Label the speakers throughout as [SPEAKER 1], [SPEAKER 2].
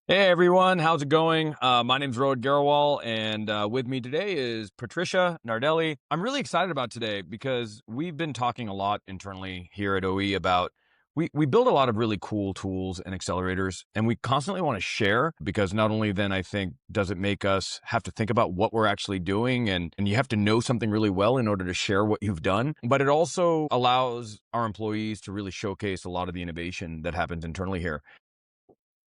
[SPEAKER 1] Hey everyone, how's it going? My name's Rohit Garawal, and with me today is Patricia Nadelli. I'm really excited about today because we've been talking a lot internally here at OE about we build a lot of really cool tools and accelerators, and we constantly want to share because not only then I think does it make us have to think about what we're actually doing, and you have to know something really well in order to share what you've done, but it also allows our employees to really showcase a lot of the innovation that happens internally here.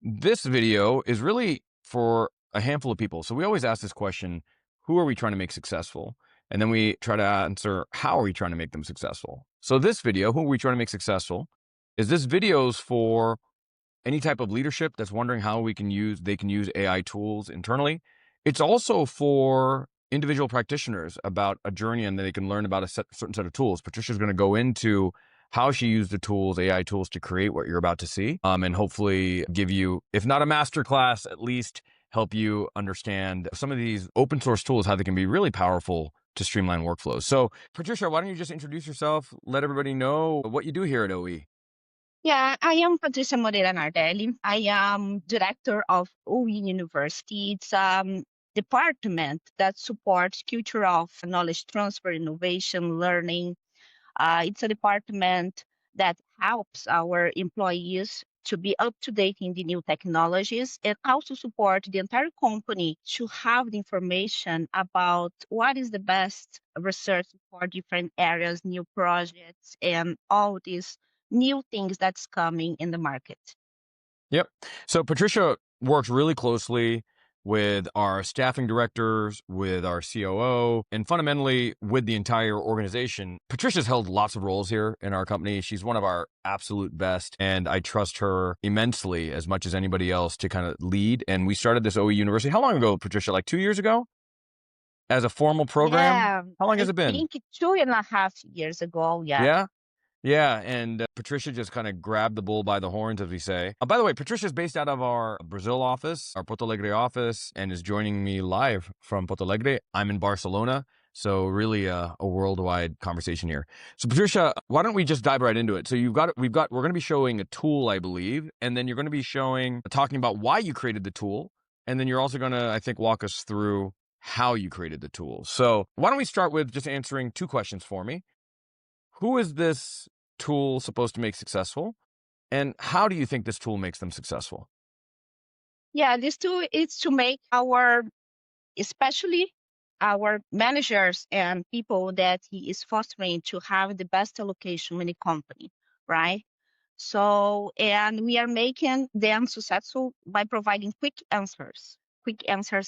[SPEAKER 1] This video is really for a handful of people. So we always ask this question, who are we trying to make successful? And then we try to answer, how are we trying to make them successful? So this video, who are we trying to make successful, is this video's for any type of leadership that's wondering how they can use AI tools internally. It's also for individual practitioners about a journey and they can learn about a certain set of tools. Patricia's going to go into how she used the tools, AI tools, to create what you're about to see, and hopefully give you, if not a master class, at least help you understand some of these open source tools, how they can be really powerful to streamline workflows. So, Patricia, why don't you just introduce yourself, let everybody know what you do here at OE?
[SPEAKER 2] Yeah, I am Patricia Nadelli. I am director of OEU University. It's department that supports culture of knowledge transfer, innovation, learning. It's a department that helps our employees to be up to date in the new technologies and also support the entire company to have the information about what is the best research for different areas, new projects, and all these new things that's coming in the market.
[SPEAKER 1] Yep. So Patricia works really closely with our staffing directors, with our COO, and fundamentally with the entire organization. Patricia's held lots of roles here in our company. She's one of our absolute best, and I trust her immensely as much as anybody else to kind of lead. And we started this OE University. How long ago, Patricia? Like 2 years ago? As a formal program?
[SPEAKER 2] Yeah,
[SPEAKER 1] How long has
[SPEAKER 2] I
[SPEAKER 1] it been?
[SPEAKER 2] think 2.5 years ago. Yeah.
[SPEAKER 1] Yeah? Yeah, and Patricia just kind of grabbed the bull by the horns, as we say. By the way, Patricia is based out of our Brazil office, our Porto Alegre office, and is joining me live from Porto Alegre. I'm in Barcelona, so really a worldwide conversation here. So, Patricia, why don't we just dive right into it? So, we're going to be showing a tool, I believe, and then you're going to be talking about why you created the tool, and then you're also going to, I think, walk us through how you created the tool. So, why don't we start with just answering two questions for me? Who is this tool supposed to make successful? And how do you think this tool makes them successful?
[SPEAKER 2] Yeah, this too is to make our, especially our managers and people that he is fostering to have the best allocation in the company, right? So, and we are making them successful by providing quick answers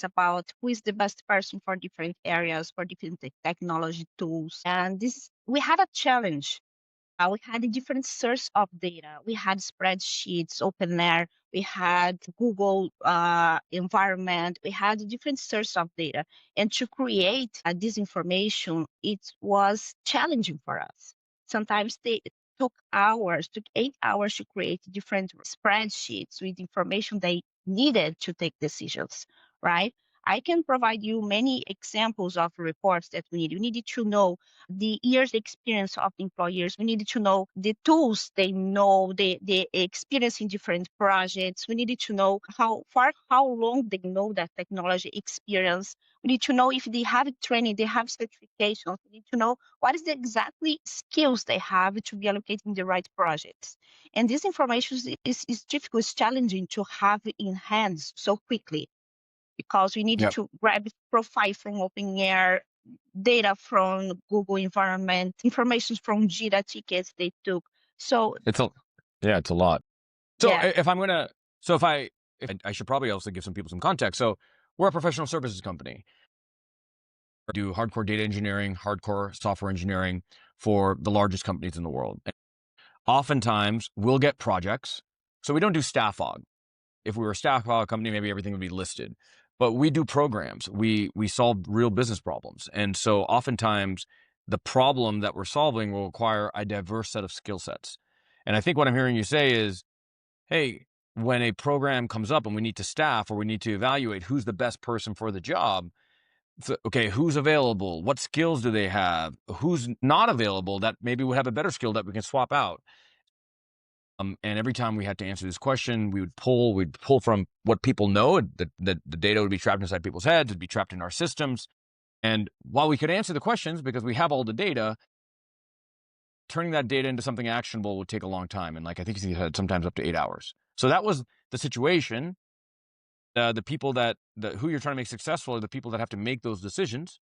[SPEAKER 2] about who is the best person for different areas, for different technology tools. And this, we had a challenge. We had a different source of data. We had spreadsheets, Openair, we had Google environment, we had a different source of data. And to create this information, it was challenging for us. Sometimes they took 8 hours to create different spreadsheets with information they needed to take decisions, right? I can provide you many examples of reports that we need. We needed to know the years experience of the employers. We needed to know the tools they know, the experience in different projects. We needed to know how long they know that technology experience. We need to know if they have training, they have certifications. We need to know what is the exactly skills they have to be allocating the right projects. And this information is difficult, it's challenging to have in hands so quickly because we needed
[SPEAKER 1] Yep.
[SPEAKER 2] to grab profile from Openair, data from Google environment, information from Jira tickets they took. So
[SPEAKER 1] It's a yeah, it's a lot. So
[SPEAKER 2] yeah,
[SPEAKER 1] if I'm gonna so if I should probably also give some people some context. So we're a professional services company. We do hardcore data engineering, hardcore software engineering for the largest companies in the world. And oftentimes we'll get projects. So we don't do staff aug. If we were a staff aug company, maybe everything would be listed. But we do programs. We solve real business problems. And so oftentimes the problem that we're solving will require a diverse set of skill sets. And I think what I'm hearing you say is, hey, when a program comes up and we need to staff or we need to evaluate who's the best person for the job, so, okay, who's available? What skills do they have? Who's not available that maybe would have a better skill that we can swap out? And every time we had to answer this question, we'd pull from what people know. The data would be trapped inside people's heads, it'd be trapped in our systems. And while we could answer the questions because we have all the data, turning that data into something actionable would take a long time. And like I think he said, sometimes up to 8 hours. So that was the situation. The people who you're trying to make successful are the people that have to make those decisions.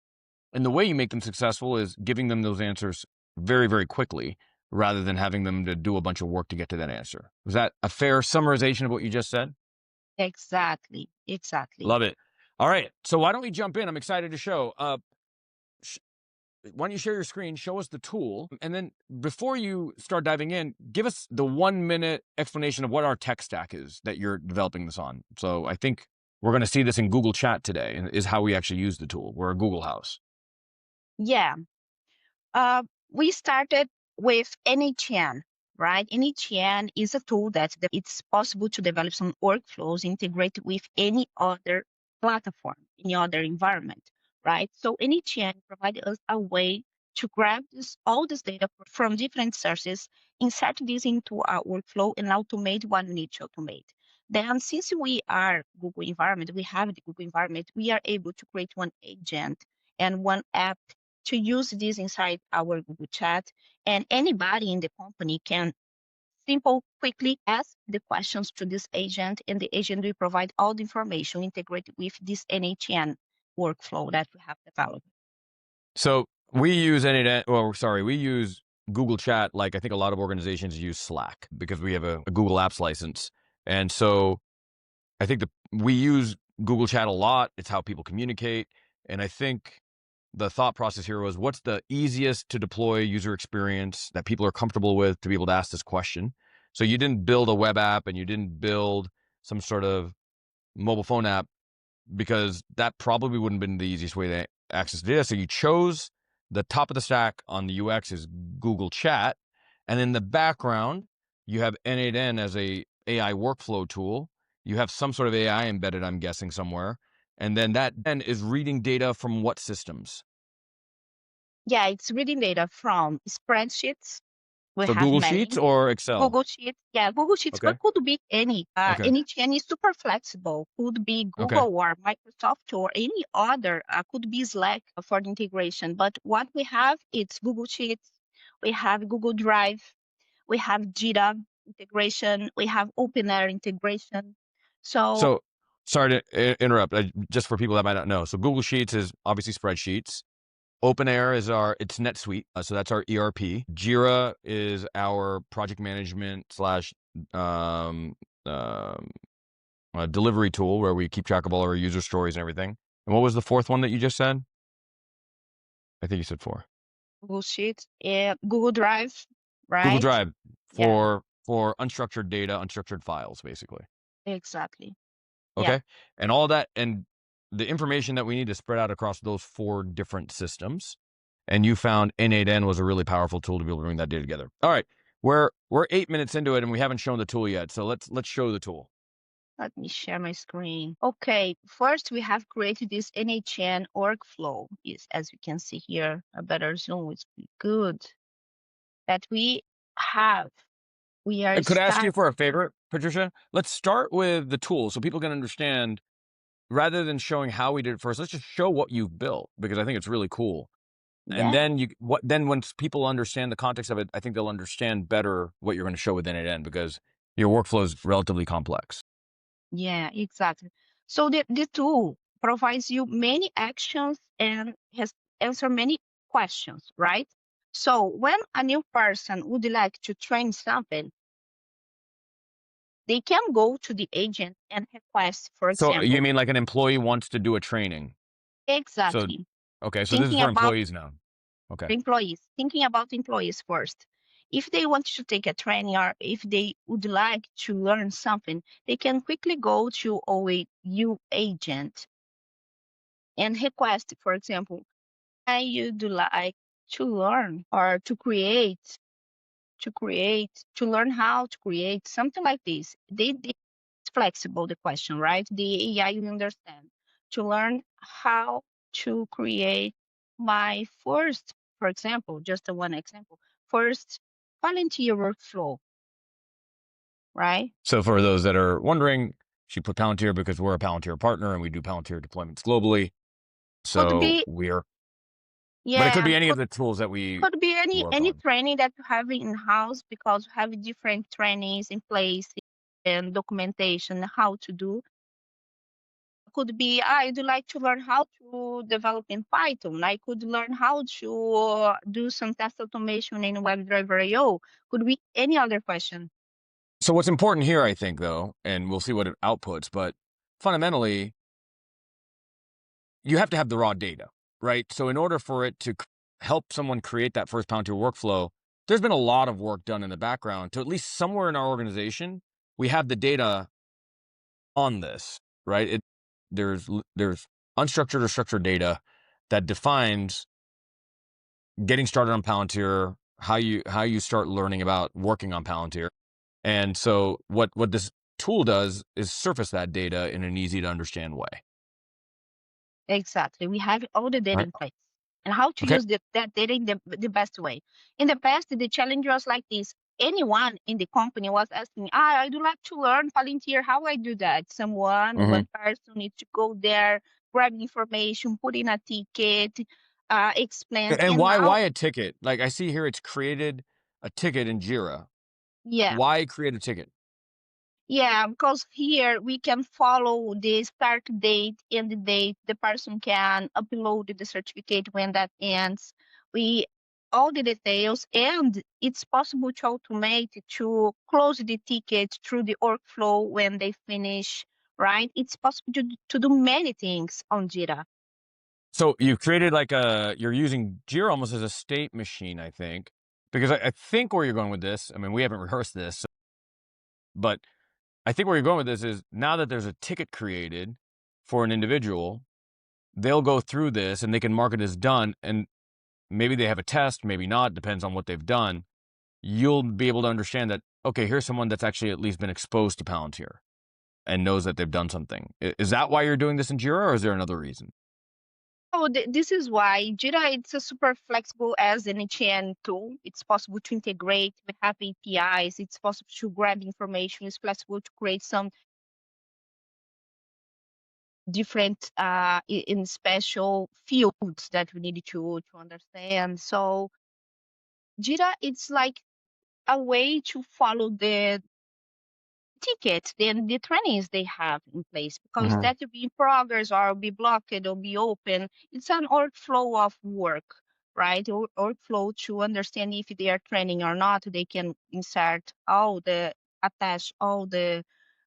[SPEAKER 1] And the way you make them successful is giving them those answers very, very quickly rather than having them to do a bunch of work to get to that answer. Was that a fair summarization of what you just said?
[SPEAKER 2] Exactly. Exactly.
[SPEAKER 1] Love it. All right. So why don't we jump in? I'm excited to show. Sh- why don't you share your screen, show us the tool, and then before you start diving in, give us the 1 minute explanation of what our tech stack is that you're developing this on. So I think we're going to see this in Google Chat today, and is how we actually use the tool. We're a Google house.
[SPEAKER 2] Yeah. We started with NHN, right? NHN is a tool that it's possible to develop some workflows, integrate with any other platform, any other environment, right? So NHN provides us a way to grab all this data from different sources, insert this into our workflow, and automate what we need to automate. Then, since we are Google environment, we have the Google environment, we are able to create one agent and one app to use this inside our Google Chat, and anybody in the company can quickly ask the questions to this agent, and the agent will provide all the information integrated with this NHN workflow that we have developed.
[SPEAKER 1] So we use we use Google Chat like I think a lot of organizations use Slack because we have a Google Apps license. And so I think we use Google Chat a lot. It's how people communicate. And I think the thought process here was what's the easiest to deploy user experience that people are comfortable with to be able to ask this question. So you didn't build a web app and you didn't build some sort of mobile phone app because that probably wouldn't have been the easiest way to access data. So you chose the top of the stack on the UX is Google Chat. And in the background, you have N8N as a AI workflow tool. You have some sort of AI embedded, I'm guessing, somewhere. And then that then is reading data from what systems?
[SPEAKER 2] Yeah, it's reading data from spreadsheets. We
[SPEAKER 1] So
[SPEAKER 2] have
[SPEAKER 1] Google Sheets
[SPEAKER 2] many.
[SPEAKER 1] or Excel?
[SPEAKER 2] Google Sheets, yeah, Google Sheets,
[SPEAKER 1] Okay.
[SPEAKER 2] but could be any.
[SPEAKER 1] Okay.
[SPEAKER 2] NHN is super flexible. Could be
[SPEAKER 1] Okay.
[SPEAKER 2] Google or Microsoft or any other. Could be Slack for the integration. But what we have, it's Google Sheets. We have Google Drive. We have Jira integration. We have Openair integration. So
[SPEAKER 1] So sorry to interrupt. Just for people that might not know. So Google Sheets is obviously spreadsheets. Openair is it's NetSuite, so that's our ERP. Jira is our project management slash um, um, delivery tool where we keep track of all our user stories and everything. And what was the fourth one that you just said? I think you said four.
[SPEAKER 2] Google Sheets, Google Drive,
[SPEAKER 1] Google
[SPEAKER 2] right?
[SPEAKER 1] Drive
[SPEAKER 2] Yeah,
[SPEAKER 1] for unstructured data, unstructured files, basically.
[SPEAKER 2] exactly. Yeah.
[SPEAKER 1] Okay, and all that and the information that we need to spread out across those four different systems. And you found N8N was a really powerful tool to be able to bring that data together. All right, we're 8 minutes into it and we haven't shown the tool yet. So let's show the tool.
[SPEAKER 2] Let me share my screen. Okay, first we have created this NHN workflow. Is as you can see here, a better zoom would be good. That we have. We are
[SPEAKER 1] Could I ask you
[SPEAKER 2] start.
[SPEAKER 1] for a favor, Patricia? Let's start with the tool so people can understand. Rather than showing how we did it first, let's just show what you've built because I think it's really cool. And
[SPEAKER 2] Yeah,
[SPEAKER 1] then once people understand the context of it, I think they'll understand better what you're going to show with N8N because your workflow is relatively complex.
[SPEAKER 2] yeah, exactly. So the tool provides you many actions and has answer many questions, right? So when a new person would like to train something, they can go to the agent and request, for
[SPEAKER 1] So you
[SPEAKER 2] example,
[SPEAKER 1] mean like an employee wants to do a training? So
[SPEAKER 2] exactly
[SPEAKER 1] okay, so this is
[SPEAKER 2] thinking
[SPEAKER 1] for
[SPEAKER 2] about
[SPEAKER 1] employees now. Okay.
[SPEAKER 2] employees, thinking about employees first. If they want to take a training or if they would like to learn something, they can quickly go to OEU agent and request, for example, I would like to learn or to learn how to create something like this. It's flexible, the question, right? The AI will understand to learn how to create my first, for example, just a one example, first volunteer workflow. right?
[SPEAKER 1] So for those that are wondering, she put Palantir because we're a Palantir partner and we do Palantir deployments globally.
[SPEAKER 2] Could
[SPEAKER 1] So
[SPEAKER 2] be,
[SPEAKER 1] we are, but it could
[SPEAKER 2] yeah,
[SPEAKER 1] be any of the tools that we
[SPEAKER 2] could be
[SPEAKER 1] work
[SPEAKER 2] any
[SPEAKER 1] on.
[SPEAKER 2] training that you have in house because we have different trainings in place and documentation how to do. Could be I would like to learn how to develop in Python. I could learn how to do some test automation in WebDriver IO. Could be any other question.
[SPEAKER 1] So what's important here, I think, though, and we'll see what it outputs, but fundamentally, you have to have the raw data, right? So in order for it to help someone create that first Palantir workflow, there's been a lot of work done in the background to at least somewhere in our organization, we have the data on this, right? There's unstructured or structured data that defines getting started on Palantir, how you start learning about working on Palantir. And so what this tool does is surface that data in an easy to understand way.
[SPEAKER 2] Exactly. We have all the data
[SPEAKER 1] Right?
[SPEAKER 2] in place and how to
[SPEAKER 1] Okay.
[SPEAKER 2] use that data in the best way. In the past, the challenge was like this. Anyone in the company was asking, I do like to learn Palantir. How I do that?
[SPEAKER 1] hmm
[SPEAKER 2] One person needs to go there, grab information, put in a ticket, explain.
[SPEAKER 1] And
[SPEAKER 2] And now,
[SPEAKER 1] why a ticket? Like I see here, it's created a ticket in Jira.
[SPEAKER 2] yeah,
[SPEAKER 1] Why create a ticket?
[SPEAKER 2] yeah, because here we can follow the start date and the date. The person can upload the certificate when that ends. We all the details, and it's possible to automate to close the ticket through the workflow when they finish. Right? It's possible to do many things on Jira.
[SPEAKER 1] So you've created like you're using Jira almost as a state machine, I think, because I think where you're going with this. I mean, we haven't rehearsed this, but I think where you're going with this is now that there's a ticket created for an individual, they'll go through this and they can mark it as done. And maybe they have a test, maybe not, depends on what they've done. You'll be able to understand that, okay, here's someone that's actually at least been exposed to Palantir and knows that they've done something. Is that why you're doing this in Jira or is there another reason?
[SPEAKER 2] So this is why Jira it's a super flexible as an ETN tool. It's possible to integrate. We have APIs. It's possible to grab information. It's flexible to create some different in special fields that we need to understand. So Jira it's like a way to follow the tickets, then the trainings they have in place because
[SPEAKER 1] Mhm.
[SPEAKER 2] that will be in progress or be blocked or be open. It's an workflow of work, right? Workflow to understand if they are training or not. They can insert all the attach all the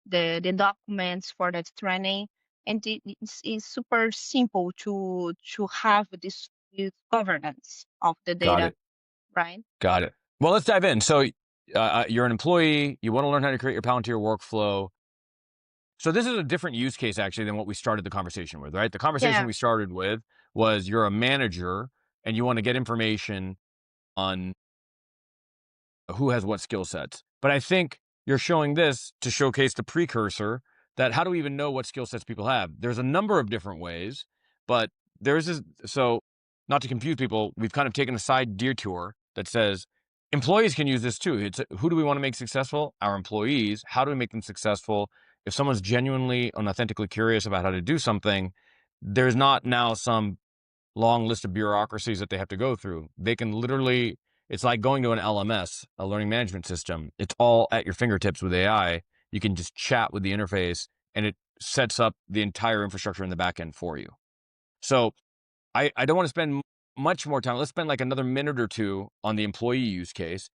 [SPEAKER 2] documents for that training, and it's super simple to have this governance of the
[SPEAKER 1] Got
[SPEAKER 2] data,
[SPEAKER 1] it.
[SPEAKER 2] right?
[SPEAKER 1] Got it. Well, let's dive in. So, you're an employee. You want to learn how to create your Palantir workflow. So, this is a different use case actually than what we started the conversation with, right? The conversation
[SPEAKER 2] Yeah.
[SPEAKER 1] we started with was you're a manager and you want to get information on who has what skill sets. But I think you're showing this to showcase the precursor that how do we even know what skill sets people have? There's a number of different ways, but there's this. So, not to confuse people, we've kind of taken a side detour that says employees can use this too. It's who do we want to make successful? Our employees. How do we make them successful? If someone's genuinely and authentically curious about how to do something, there's not now some long list of bureaucracies that they have to go through. They can literally, it's like going to an LMS, a learning management system. It's all at your fingertips with AI. You can just chat with the interface and it sets up the entire infrastructure in the back end for you. So I don't want to spend much more time. Let's spend like another minute or two on the employee use case.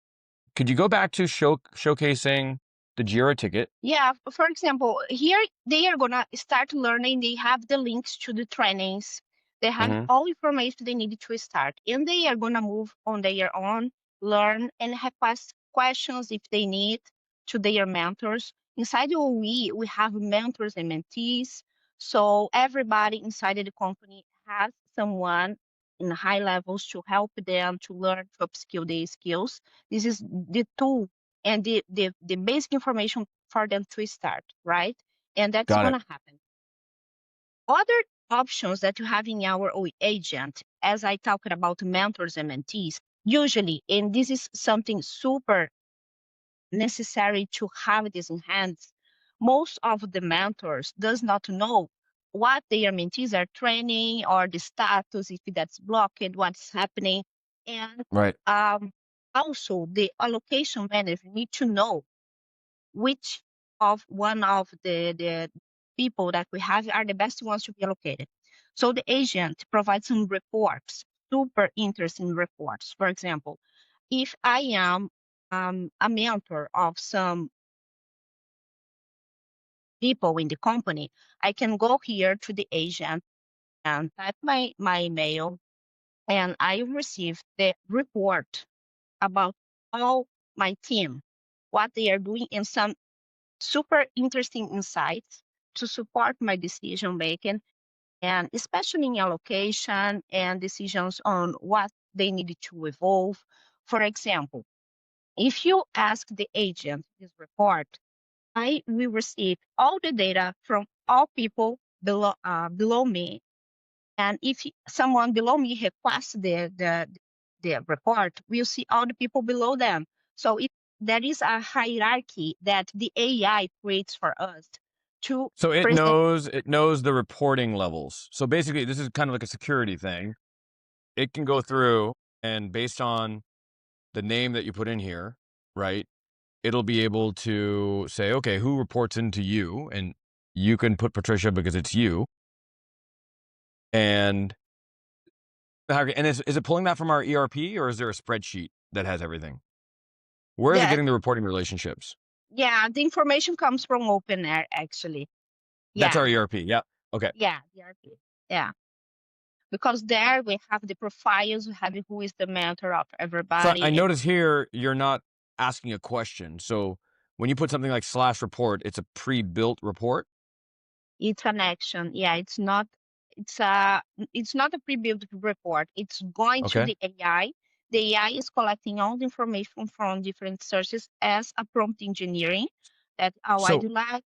[SPEAKER 1] Could you go back to showcasing the Jira ticket?
[SPEAKER 2] Yeah, for example, here they are gonna start learning. They have the links to the trainings. They have
[SPEAKER 1] hmm
[SPEAKER 2] all information they need to start, and they are gonna move on their own, learn, and have ask questions if they need to their mentors. Inside the OE, we have mentors and mentees, so everybody inside of the company has someone in high levels to help them to learn to upskill their skills. This is the tool and the basic information for them to start, right? And that's
[SPEAKER 1] Got it.
[SPEAKER 2] gonna happen. Other options that you have in our agent, as I talked about mentors and mentees, usually, and this is something super necessary to have this enhanced. Most of the mentors does not know what their mentees are training or the status, if that's blocked, what's happening. And
[SPEAKER 1] Right.
[SPEAKER 2] um, also the allocation manager need to know which of one of the people that we have are the best ones to be allocated. So the agent provides some reports, super interesting reports. For example, if I am a mentor of some people in the company, I can go here to the agent and type my email, and I receive the report about all my team, what they are doing, and some super interesting insights to support my decision making, and especially in allocation and decisions on what they need to evolve. For example, if you ask the agent this report, I will receive all the data from all people below me. And if someone below me requests the report, we'll see all the people below them. So there is a hierarchy that the AI creates for us to
[SPEAKER 1] So
[SPEAKER 2] present.
[SPEAKER 1] it knows the reporting levels. So basically, this is kind of like a security thing. It can go through and based on the name that you put in here, right? It'll be able to say, okay, who reports into you? And you can put Patricia because it's you. And is it pulling that from our ERP or is there a spreadsheet that has everything? Where is it
[SPEAKER 2] Yeah,
[SPEAKER 1] getting the reporting relationships?
[SPEAKER 2] yeah, the information comes from Openair actually.
[SPEAKER 1] That's
[SPEAKER 2] Yeah,
[SPEAKER 1] our ERP. Yeah. Okay.
[SPEAKER 2] yeah, the ERP. Yeah, because there we have the profiles, we have who is the mentor of
[SPEAKER 1] So I
[SPEAKER 2] everybody.
[SPEAKER 1] notice here you're not asking a question. So when you put something like slash report, it's a pre-built report.
[SPEAKER 2] It's an action. Yeah, it's not a pre-built report. It's going to
[SPEAKER 1] Okay.
[SPEAKER 2] the AI. The AI is collecting all the information from different sources as a prompt engineering. That I
[SPEAKER 1] So
[SPEAKER 2] do like.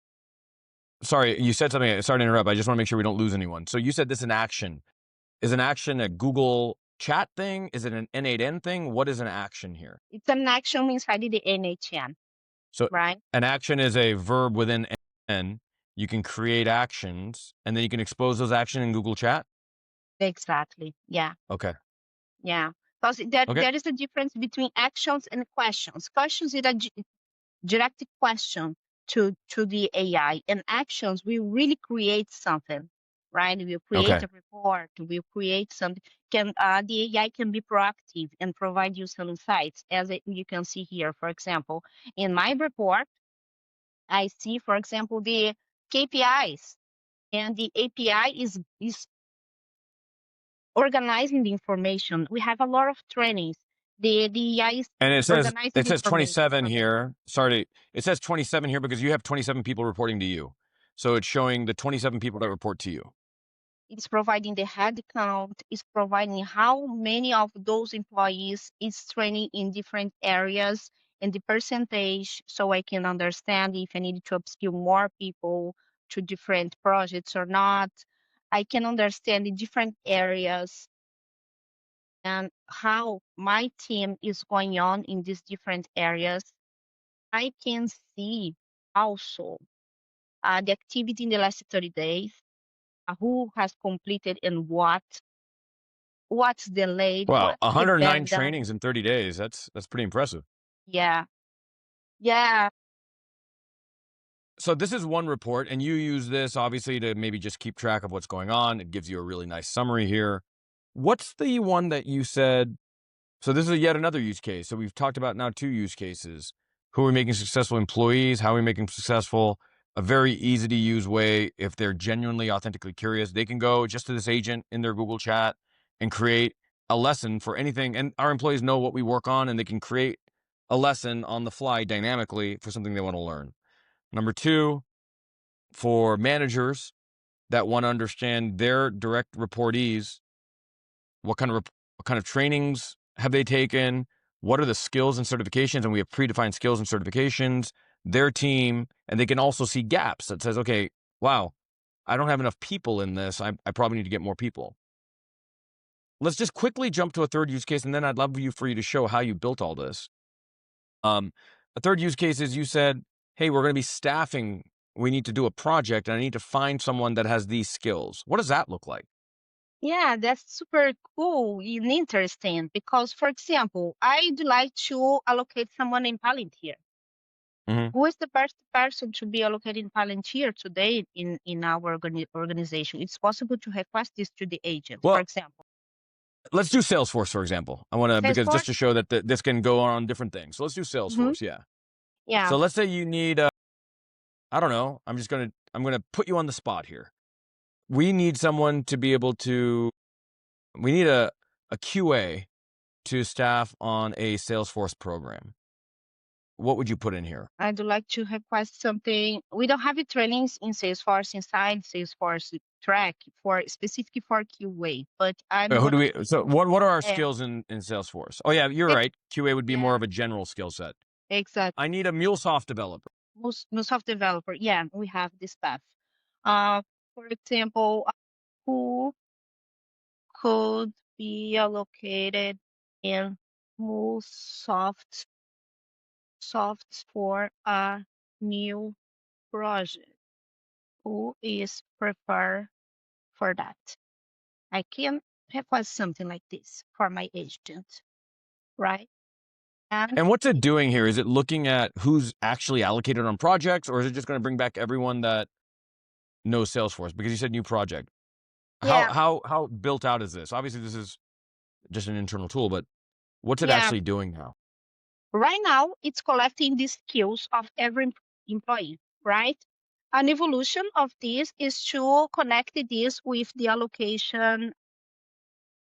[SPEAKER 1] sorry, you said something. Sorry to interrupt. I just want to make sure we don't lose anyone. So you said this is an action. Is an action a Google chat thing? Is it an N8N thing? What is an action here?
[SPEAKER 2] It's an action inside the NHN,
[SPEAKER 1] So
[SPEAKER 2] right?
[SPEAKER 1] an action is a verb within N. You can create actions and then you can expose those actions in Google Chat.
[SPEAKER 2] Exactly. Yeah,
[SPEAKER 1] Okay.
[SPEAKER 2] yeah. Because there
[SPEAKER 1] Okay.
[SPEAKER 2] there is a difference between actions and questions. Questions is a direct question to the AI, and actions will really create something, right? We'll create
[SPEAKER 1] Okay.
[SPEAKER 2] a report, we'll create something. Can the AI can be proactive and provide you some insights, as you can see here. For example, in my report, I see, for example, the KPIs, and the API is organizing the information. We have a lot of trainings. The AI is
[SPEAKER 1] And
[SPEAKER 2] organizing
[SPEAKER 1] it
[SPEAKER 2] the
[SPEAKER 1] says
[SPEAKER 2] information
[SPEAKER 1] 27
[SPEAKER 2] for me.
[SPEAKER 1] here. Sorry, it says 27 here because you have 27 people reporting to you. So it's showing the 27 people that report to you.
[SPEAKER 2] It's providing the head count, it's providing how many of those employees is training in different areas and the percentage, so I can understand if I need to upskill more people to different projects or not. I can understand the different areas and how my team is going on in these different areas. I can see also the activity in the last 30 days, who has completed and what's delayed,
[SPEAKER 1] Wow,
[SPEAKER 2] what's the
[SPEAKER 1] 109
[SPEAKER 2] bad.
[SPEAKER 1] trainings in 30 days. That's pretty impressive.
[SPEAKER 2] Yeah, yeah,
[SPEAKER 1] So this is one report, and you use this obviously to maybe just keep track of what's going on. It gives you a really nice summary here. What's the one that you said? So this is yet another use case. So we've talked about now two use cases. Who are we making successful employees? How are we making successful? A very easy to use way. If they're genuinely, authentically curious, they can go just to this agent in their Google chat and create a lesson for anything. And our employees know what we work on and they can create a lesson on the fly dynamically for something they want to learn. Number two, for managers that want to understand their direct reportees, what kind of trainings have they taken? What are the skills and certifications? And we have predefined skills and certifications, their team, and they can also see gaps that says, okay, wow, I don't have enough people in this. I probably need to get more people. Let's just quickly jump to a third use case, and then I'd love for you to show how you built all this. Um, A third use case is you said, hey, we're going to be staffing. We need to do a project and I need to find someone that has these skills. What does that look like?
[SPEAKER 2] Yeah, that's super cool and interesting because, for example, I'd like to allocate someone in Palantir.
[SPEAKER 1] Mhm.
[SPEAKER 2] Who is the best person to be allocated in Palantir today in our organization? It's possible to request this to the agent. For
[SPEAKER 1] Well,
[SPEAKER 2] example,
[SPEAKER 1] let's do Salesforce, for example. I want to, because just to
[SPEAKER 2] Salesforce.
[SPEAKER 1] show that this can go on different things. So let's do
[SPEAKER 2] Hmm.
[SPEAKER 1] Salesforce. Yeah.
[SPEAKER 2] Yeah,
[SPEAKER 1] So let's say you need, I don't know, I'm going to put you on the spot here. We need someone to be able to, we need a QA to staff on a Salesforce program. What would you put in here?
[SPEAKER 2] I'd like to request something. We don't have trainings in Salesforce inside Salesforce track for specific for QA, but I'm
[SPEAKER 1] Who do
[SPEAKER 2] gonna
[SPEAKER 1] we, so what are our
[SPEAKER 2] add
[SPEAKER 1] skills in Salesforce? Oh yeah, you're
[SPEAKER 2] it.
[SPEAKER 1] right. QA would be more
[SPEAKER 2] Yeah,
[SPEAKER 1] of a general skill set. I
[SPEAKER 2] exactly.
[SPEAKER 1] need a MuleSoft developer.
[SPEAKER 2] Most of developer. Yeah, we have this path. Uh, for example, who could be allocated in MuleSoft softs for a new project. Who is prepared for that? I can request something like this for my agent, right? And
[SPEAKER 1] And what's it doing here? Is it looking at who's actually allocated on projects, or is it just going to bring back everyone that knows Salesforce? Because you said new project.
[SPEAKER 2] yeah,
[SPEAKER 1] How built out is this? Obviously, this is just an internal tool, but what's it
[SPEAKER 2] yeah.
[SPEAKER 1] actually doing now?
[SPEAKER 2] Right now, it's collecting the skills of every employee, right? An evolution of this is to connect this with the allocation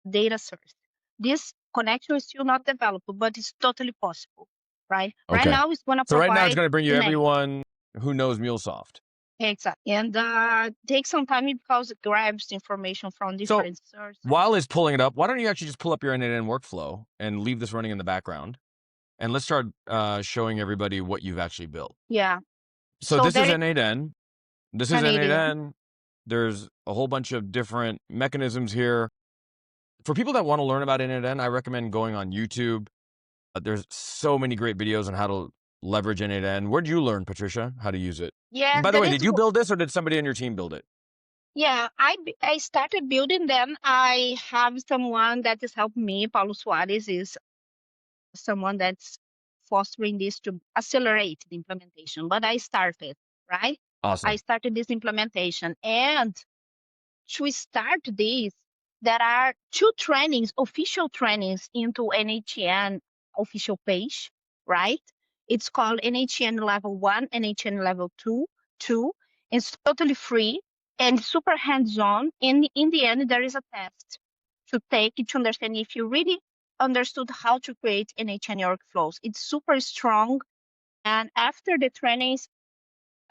[SPEAKER 2] data source. This connection is still not developed, but it's totally possible, right? Right
[SPEAKER 1] Okay.
[SPEAKER 2] now, it's going to
[SPEAKER 1] So right now it's
[SPEAKER 2] provide
[SPEAKER 1] going to bring you
[SPEAKER 2] the name.
[SPEAKER 1] everyone who knows MuleSoft.
[SPEAKER 2] Exactly. And take some time because it grabs information from
[SPEAKER 1] So
[SPEAKER 2] different sources.
[SPEAKER 1] while it's pulling it up, why don't you actually just pull up your end-to-end workflow and leave this running in the background? And let's start showing everybody what you've actually built.
[SPEAKER 2] Yeah.
[SPEAKER 1] So
[SPEAKER 2] So
[SPEAKER 1] this is
[SPEAKER 2] there is
[SPEAKER 1] N8N. This is
[SPEAKER 2] Canadian.
[SPEAKER 1] N8N. There's a whole bunch of different mechanisms here. For people that want to learn about N8N, I recommend going on YouTube. There's so many great videos on how to leverage N8N. Where'd you learn, Patricia, how to use it?
[SPEAKER 2] Yeah,
[SPEAKER 1] By the
[SPEAKER 2] that
[SPEAKER 1] way,
[SPEAKER 2] is.
[SPEAKER 1] did you build this or did somebody on your team build it?
[SPEAKER 2] Yeah, I started building them. I have someone that is helping me. Paulo Soares is someone that's fostering this to accelerate the implementation. But I started, right? I
[SPEAKER 1] Awesome.
[SPEAKER 2] started this implementation. And to start this, there are two trainings, official trainings into NHN official page, right? It's called NHN Level 1, NHN Level 2. It's totally free and super hands-on. In the end, there is a test to take to understand if you really understood how to create NHN workflows. It's super strong. And after the trainings,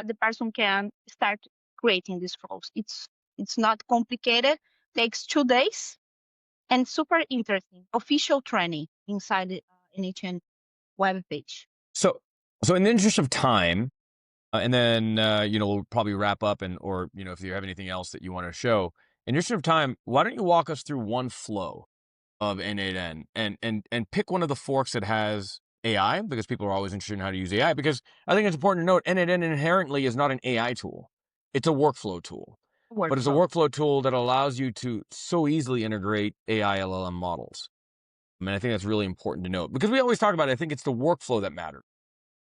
[SPEAKER 2] the person can start creating these flows. It's not complicated. Takes 2 days and super interesting. Official training inside the NHN web page.
[SPEAKER 1] So, so in the interest of time, and then we'll probably wrap up, and or if you have anything else that you want to show. In the interest of time, why don't you walk us through one flow of N8N and pick one of the forks that has AI, because people are always interested in how to use AI. Because I think it's important to note N8N inherently is not an AI tool; it's a workflow tool. But it's a
[SPEAKER 2] Workflow.
[SPEAKER 1] workflow tool that allows you to so easily integrate AI LLM models. I mean, I think that's really important to note because we always talk about it. I think it's the workflow that matters,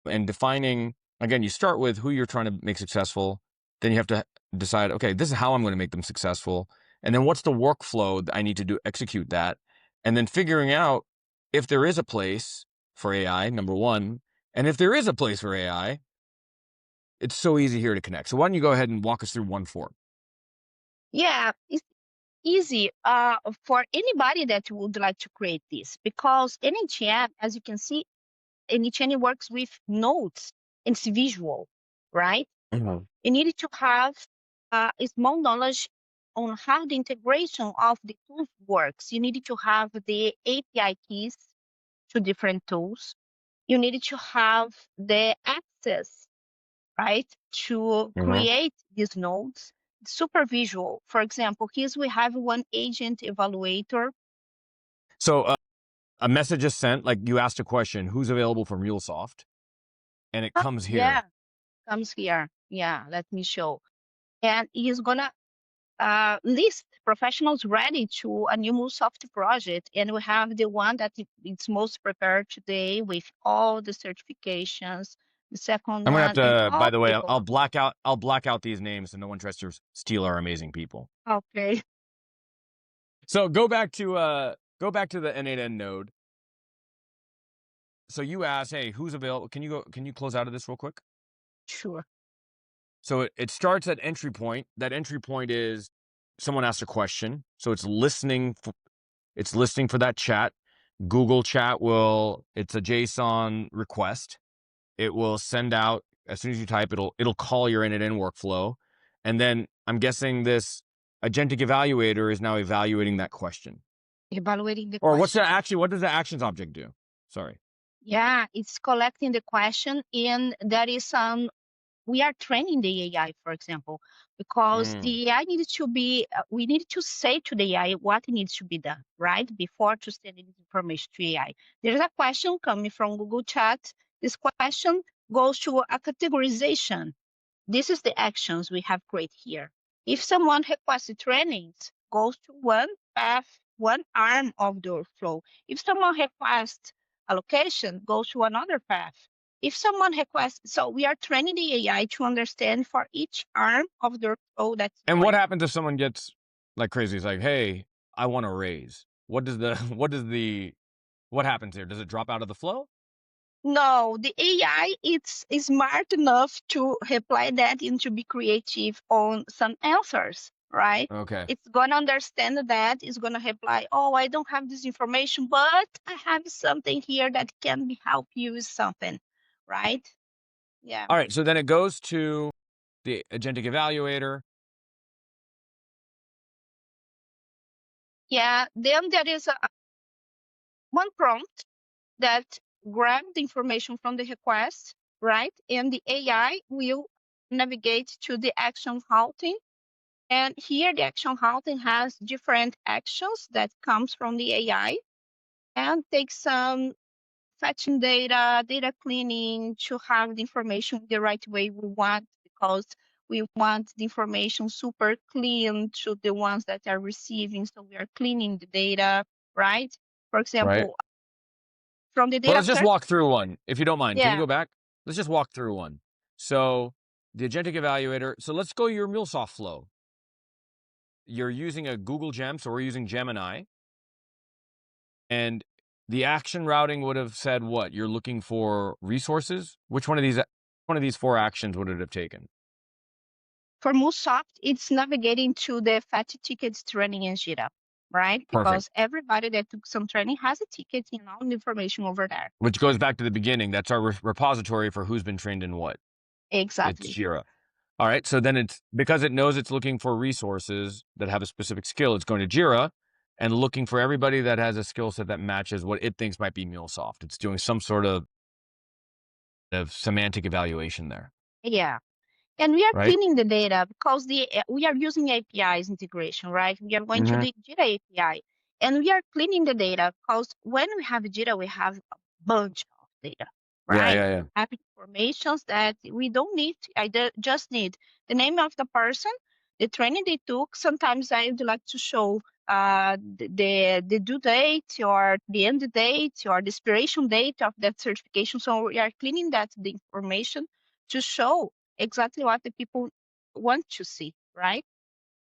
[SPEAKER 1] and defining, again, you start with who you're trying to make successful. Then you have to decide, okay, this is how I'm going to make them successful. And then what's the workflow that I need to do, execute that. And then figuring out if there is a place for AI, number one. And if there is a place for AI, it's so easy here to connect. So why don't you go ahead and walk us through one fork?
[SPEAKER 2] Yeah, it's easy for anybody that would like to create this because NHN, as you can see, NHN works with nodes and it's visual, right?
[SPEAKER 1] Mhm.
[SPEAKER 2] You need to have a small knowledge on how the integration of the tools works. You need to have the API keys to different tools. You need to have the access, right, to
[SPEAKER 1] Mhm.
[SPEAKER 2] create these nodes. Super visual. For example, here we have one agent evaluator.
[SPEAKER 1] So a message is sent, like you asked a question, who's available for MuleSoft? and it comes here.
[SPEAKER 2] Yeah, comes here. Yeah, let me show. And he's gonna list professionals ready to a new MuleSoft project. And we have the one that it's most prepared today with all the certifications. The second
[SPEAKER 1] I'm gonna have
[SPEAKER 2] one and
[SPEAKER 1] to. By
[SPEAKER 2] all
[SPEAKER 1] the way, I'll
[SPEAKER 2] paperwork.
[SPEAKER 1] black out. I'll black out these names so no one tries to steal our amazing people.
[SPEAKER 2] Okay,
[SPEAKER 1] So go back to the N8N node. So you ask, hey, who's available? Can you close out of this real quick?
[SPEAKER 2] sure.
[SPEAKER 1] So it starts at entry point. That entry point is someone asked a question. So it's listening. It's listening for that chat. Google Chat it's a JSON request. It will send out as soon as you type. It'll call your N8N workflow, and then I'm guessing this agentic evaluator is now evaluating that question.
[SPEAKER 2] Evaluating the
[SPEAKER 1] Or
[SPEAKER 2] question.
[SPEAKER 1] what does the actions object do? Sorry.
[SPEAKER 2] Yeah, it's collecting the question, and that is we are training the AI, for example, because
[SPEAKER 1] Mm,
[SPEAKER 2] the AI needs to be, we need to say to the AI what needs to be done, right? Before to send this information to AI. There's a question coming from Google Chat. This question goes to a categorization. This is the actions we have created here. If someone requests trainings, goes to one path, one arm of the flow. If someone requests allocation, goes to another path. If someone requests, so we are training the AI to understand for each arm of the flow that's
[SPEAKER 1] and what
[SPEAKER 2] going.
[SPEAKER 1] happens if someone gets like crazy? It's like, hey, I want a raise. What happens here? Does it drop out of the flow?
[SPEAKER 2] No, the AI it's is smart enough to reply that and to be creative on some answers, right?
[SPEAKER 1] Okay.
[SPEAKER 2] It's gonna understand that, it's gonna reply, oh, I don't have this information, but I have something here that can help you with something, right? Yeah.
[SPEAKER 1] All right. So then it goes to the agentic evaluator.
[SPEAKER 2] Yeah. Then there is one prompt that grab the information from the request, right? And the AI will navigate to the action routing. And here the action routing has different actions that comes from the AI and takes some fetching data, data cleaning to have the information the right way we want because we want the information super clean to the ones that are receiving. So we are cleaning the data, right? For
[SPEAKER 1] Right.
[SPEAKER 2] example, from the
[SPEAKER 1] Well,
[SPEAKER 2] data
[SPEAKER 1] let's just
[SPEAKER 2] search,
[SPEAKER 1] walk through one, if you don't mind. Can you
[SPEAKER 2] yeah,
[SPEAKER 1] go back? Let's just walk through one. So the agentic evaluator. So let's go your MuleSoft flow. You're using a Google Gem, so we're using Gemini. And the action routing would have said what? You're looking for resources? Which one of these four actions would it have taken?
[SPEAKER 2] for MuleSoft, it's navigating to the fat tickets training in Jira, right?
[SPEAKER 1] Perfect.
[SPEAKER 2] Because everybody that took some training has a ticket and all the information over there.
[SPEAKER 1] Which goes back to the beginning. That's our repository for who's been trained in what. It's
[SPEAKER 2] Exactly.
[SPEAKER 1] Jira. All right. So then it's because it knows it's looking for resources that have a specific skill, it's going to Jira and looking for everybody that has a skill set that matches what it thinks might be MuleSoft. It's doing some sort of semantic evaluation there,
[SPEAKER 2] Yeah. And we are
[SPEAKER 1] right?
[SPEAKER 2] cleaning the data because we are using APIs integration, right? We are going to
[SPEAKER 1] Mm-hmm.
[SPEAKER 2] the Jira API and we are cleaning the data because when we have Jira, we have a bunch of data,
[SPEAKER 1] Yeah,
[SPEAKER 2] right?
[SPEAKER 1] yeah, yeah.
[SPEAKER 2] Have informations that we don't need. Just need the name of the person, the training they took. Sometimes I would like to show the due date or the end date or the expiration date of that certification. So we are cleaning the information to show exactly what the people want to see, right?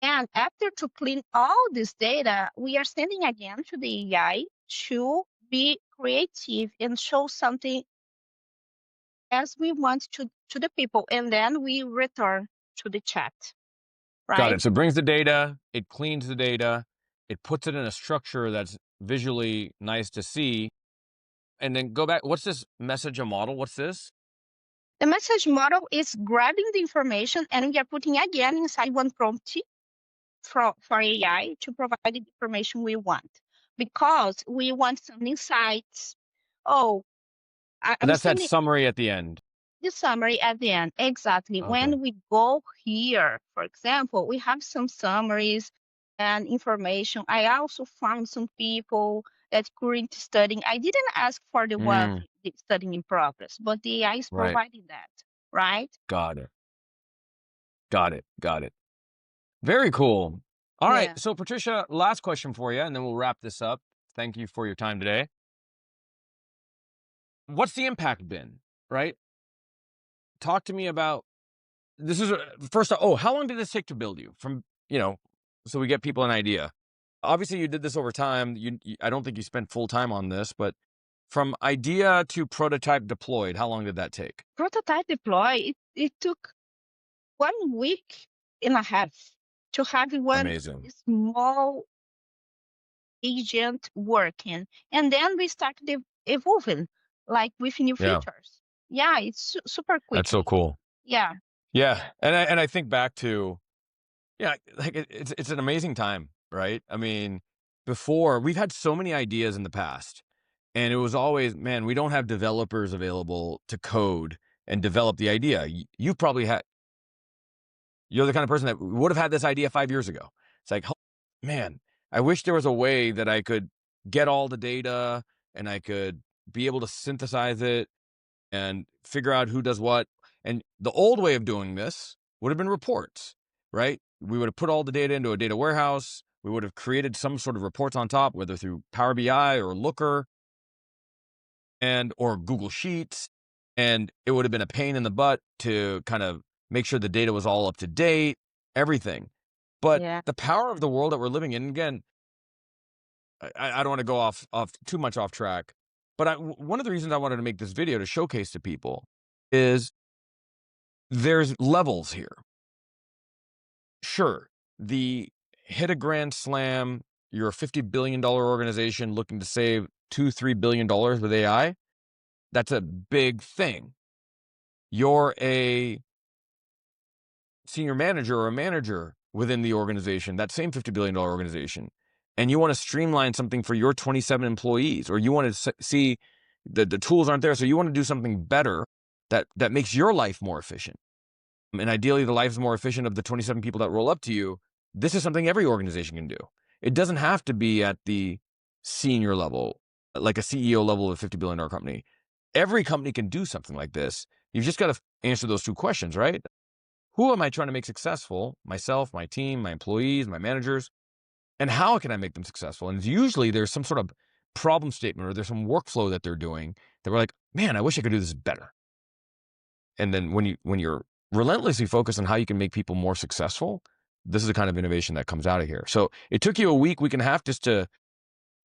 [SPEAKER 2] And after to clean all this data, we are sending again to the AI to be creative and show something as we want to the people. And then we return to the chat,
[SPEAKER 1] Got
[SPEAKER 2] right?
[SPEAKER 1] it. So it brings the data, it cleans the data, it puts it in a structure that's visually nice to see. And then go back. What's this message a model? What's this?
[SPEAKER 2] The message model is grabbing the information and we are putting again inside one prompt for AI to provide the information we want because we want some insights. Oh,
[SPEAKER 1] And
[SPEAKER 2] I'm
[SPEAKER 1] that's that
[SPEAKER 2] sending
[SPEAKER 1] summary at the end.
[SPEAKER 2] the summary at the end. Exactly.
[SPEAKER 1] Okay.
[SPEAKER 2] When we go here, for example, we have some summaries and information. I also found some people that current studying. I didn't ask for the one
[SPEAKER 1] Mm,
[SPEAKER 2] the studying in progress, but the AI is
[SPEAKER 1] right.
[SPEAKER 2] providing that, right?
[SPEAKER 1] Got it. Got it. Got it. Very cool. All right.
[SPEAKER 2] Yeah.
[SPEAKER 1] So, Patricia, last question for you, and then we'll wrap this up. Thank you for your time today. What's the impact been? Right? Talk to me about this. Is first. Oh, how long did this take to build you? From so we get people an idea. Obviously, you did this over time. I don't think you spent full time on this, but from idea to prototype deployed, how long did that take?
[SPEAKER 2] Prototype deploy, it took 1 week and a half to have one
[SPEAKER 1] Amazing.
[SPEAKER 2] small agent working. And then we started evolving, like with new
[SPEAKER 1] Yeah,
[SPEAKER 2] features. Yeah, it's super
[SPEAKER 1] that's so
[SPEAKER 2] quickly.
[SPEAKER 1] cool.
[SPEAKER 2] Yeah,
[SPEAKER 1] Yeah, and I think back to yeah, like it's an amazing time, right? I mean, before we've had so many ideas in the past, and it was always, man, we don't have developers available to code and develop the idea. You probably had you're the kind of person that would have had this idea 5 years ago. It's like, man, I wish there was a way that I could get all the data and I could be able to synthesize it and figure out who does what. And the old way of doing this would have been reports, right? We would have put all the data into a data warehouse. We would have created some sort of reports on top, whether through Power BI or Looker and or Google Sheets. And it would have been a pain in the butt to kind of make sure the data was all up to date, everything. But
[SPEAKER 2] yeah,
[SPEAKER 1] the power of the world that we're living in, again, I don't want to go off too much off track, but one of the reasons I wanted to make this video to showcase to people is there's levels here. Sure, the hit a grand slam, you're a $50 billion organization looking to save $2-3 billion with AI. That's a big thing. You're a senior manager or a manager within the organization, that same $50 billion organization, and you want to streamline something for your 27 employees, or you want to see the tools aren't there, so you want to do something better that makes your life more efficient. And ideally, the life is more efficient of the 27 people that roll up to you. This is something every organization can do. It doesn't have to be at the senior level, like a CEO level of a $50 billion company. Every company can do something like this. You've just got to answer those two questions, right? Who am I trying to make successful? Myself, my team, my employees, my managers, and how can I make them successful? And usually there's some sort of problem statement or there's some workflow that they're doing that we're like, man, I wish I could do this better. And then when you're relentlessly focused on how you can make people more successful, this is the kind of innovation that comes out of here. So it took you a week and a half just to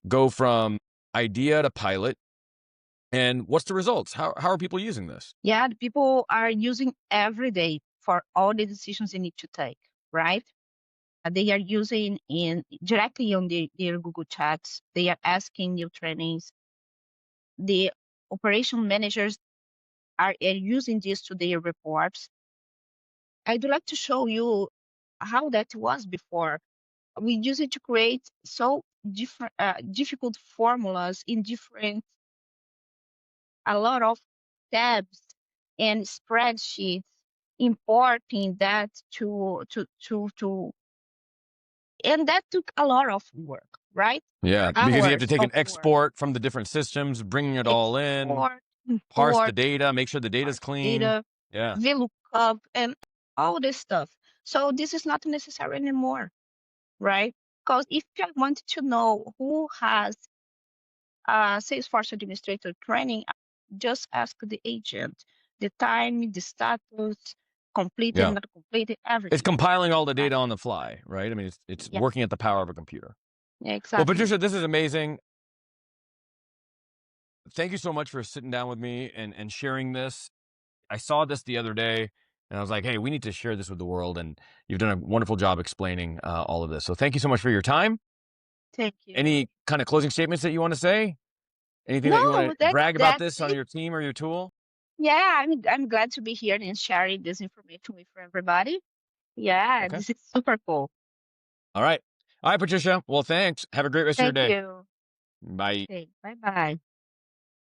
[SPEAKER 1] go from idea to pilot. And what's the results? How are people using this?
[SPEAKER 2] yeah. The people are using every day for all the decisions they need to take, right? They are using in directly on their Google chats. They are asking new trainings. The operation managers are using this to their reports. I'd like to show you how that was before. We use it to create so different, difficult formulas in different, a lot of tabs and spreadsheets, importing that and that took a lot of work, right?
[SPEAKER 1] Yeah, because you have to
[SPEAKER 2] Hours
[SPEAKER 1] take
[SPEAKER 2] of
[SPEAKER 1] an
[SPEAKER 2] work.
[SPEAKER 1] export from the different systems, bringing it all in,
[SPEAKER 2] Export,
[SPEAKER 1] parse the
[SPEAKER 2] import,
[SPEAKER 1] data, make sure the data's
[SPEAKER 2] parse
[SPEAKER 1] clean.
[SPEAKER 2] data,
[SPEAKER 1] Yeah.
[SPEAKER 2] VLOOKUP, and all this stuff. So this is not necessary anymore, right? Because if I want to know who has Salesforce administrator training, I just ask the agent the time, the status, completed,
[SPEAKER 1] Yeah.
[SPEAKER 2] not completed,
[SPEAKER 1] It's
[SPEAKER 2] everything.
[SPEAKER 1] compiling all the
[SPEAKER 2] Right.
[SPEAKER 1] data on the fly, right? I mean, it's
[SPEAKER 2] Yeah,
[SPEAKER 1] working at the power of a computer.
[SPEAKER 2] yeah,
[SPEAKER 1] Well,
[SPEAKER 2] exactly.
[SPEAKER 1] Patricia, this is amazing. Thank you so much for sitting down with me and sharing this. I saw this the other day and I was like, hey, we need to share this with the world. And you've done a wonderful job explaining all of this. So thank you so much for your time.
[SPEAKER 2] Thank you.
[SPEAKER 1] Any kind of closing statements that you want to say? Anything that you want
[SPEAKER 2] No,
[SPEAKER 1] to brag about
[SPEAKER 2] that's
[SPEAKER 1] this on
[SPEAKER 2] it.
[SPEAKER 1] your team or your tool?
[SPEAKER 2] Yeah, I'm glad to be here and sharing this information with everybody. Yeah,
[SPEAKER 1] Okay.
[SPEAKER 2] this is super cool.
[SPEAKER 1] All right. All right, Patricia. Well, thanks. Have a great rest of your
[SPEAKER 2] Thank
[SPEAKER 1] day.
[SPEAKER 2] you.
[SPEAKER 1] Bye.
[SPEAKER 2] Okay, bye bye.